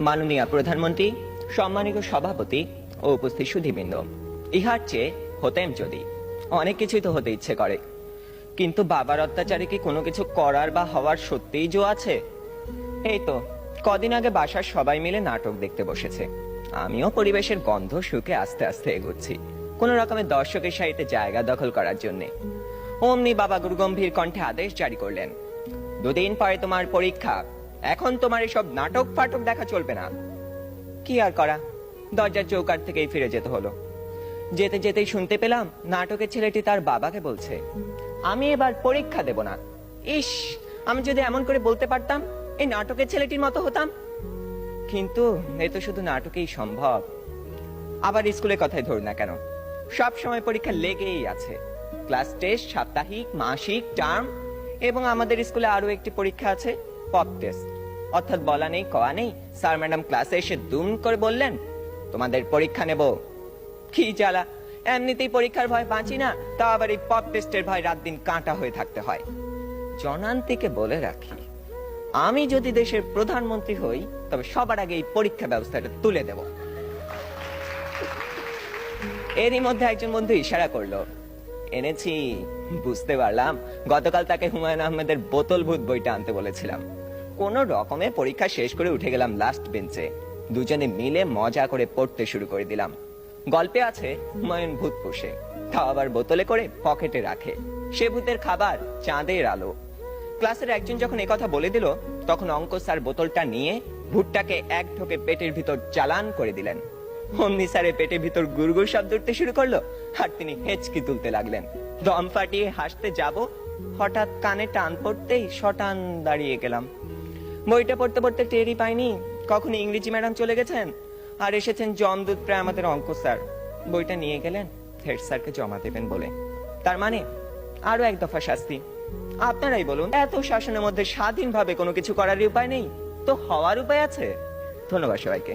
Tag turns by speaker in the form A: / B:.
A: মাননীয় প্রধানমন্ত্রী, সম্মানিত সভাপতি ও উপস্থিত সুধীবৃন্দ, ইহার চেয়ে হতেম যদি অনেক কিছুই তো হতে ইচ্ছে করে, কিন্তু বাবার অত্যাচারে কি কোনো কিছু করার বা হওয়ার সত্যিই জো আছে? এই তো কদিন আগে বাসার সবাই মিলে নাটক দেখতে বসেছে। আমিও পরিবেশের গন্ধ শুকে আস্তে আস্তে এগোচ্ছি কোন রকমের দর্শকের সারিতে জায়গা দখল করার জন্য। অমনি বাবা গুরুগম্ভীর কণ্ঠে আদেশ জারি করলেন, 2 দিন পরে তোমার পরীক্ষা, এখন তোমার এসব নাটক ফাটক দেখা চলবে না। কি আর করা, দরজার চৌকাঠ থেকেই ফিরে যেতে হলো। যেতে যেতেই শুনতে পেলাম নাটকের ছেলেটি তার বাবাকে বলছে, আমি এবার পরীক্ষা দেব না। ইস, আমি যদি এমন করে বলতে পারতাম, এই নাটকের ছেলেটির মতো হতাম। কিন্তু এ তো শুধু নাটকেই সম্ভব। আবার স্কুলের কথাই ধরুন না কেন, সব সময় পরীক্ষা লেগেই আছে। ক্লাস টেস্ট, সাপ্তাহিক, মাসিক, টার্ম, এবং আমাদের স্কুলে আরো একটি পরীক্ষা আছে, পপ টেস্ট। অর্থাৎ বলা নেই কওয়া নেই, স্যার ম্যাডাম ক্লাসে এসে দুম করে বললেন, তোমাদের পরীক্ষা নেব। কি জ্বালা, এমনিতেই পরীক্ষার ভয় বাঁচি না, তা আবার এই পপ টেস্টের ভয় রাত দিন কাঁটা হয়ে থাকতে হয়। জনান্তিকে বলে রাখি, আমি যদি দেশের প্রধানমন্ত্রী হই তবে সবার আগে এই পরীক্ষা ব্যবস্থাটা তুলে দেব। এরই মধ্যে একজন বন্ধু ইশারা করলো, এনেছি। বুঝতে পারলাম গতকাল তাকে হুমায়ুন আহমেদের বোতল ভূত বইটা আনতে বলেছিলাম। কোন রকমে পরীক্ষা শেষ করে উঠে গেলাম লাস্ট বেঞ্চে। দুজনে মিলে মজা করে পড়তে শুরু করে দিলাম। গল্পে আছে হুমায়ুন ভূত পোষে, তাও আবার বোতলে করে পকেটে রাখে। সে ভূতের খাবার চাঁদের আলো। ক্লাসের একজন যখন একথা বলে দিল, তখন অঙ্ক স্যার বোতলটা নিয়ে ভূতটাকে এক ঢোকে পেটের ভিতর চালান করে দিলেন। অমনি স্যারের পেটের ভিতর গুড়গুড় শব্দ উঠতে শুরু করলো, আর তিনি হেঁচকি তুলতে লাগলেন। দম ফাটিয়ে হাসতে যাব, হঠাৎ কানে টান পড়তেই শটান দাঁড়িয়ে গেলাম। বইটা পড়তে পড়তে টেরই পাইনি কখন ইংরেজি ম্যাডাম চলে গেছেন আর এসেছেন জমদূত প্রায় আমাদের অঙ্ক স্যার। বইটা নিয়ে গেলেন হেড স্যারকে জমা দেবেন বলে। তার মানে আরো এক দফা শাস্তি। আপনারাই বলুন, এত শাসনের মধ্যে স্বাধীনভাবে কোনো কিছু করার উপায় নেই তো হওয়ার উপায় আছে? ধন্যবাদ সবাইকে।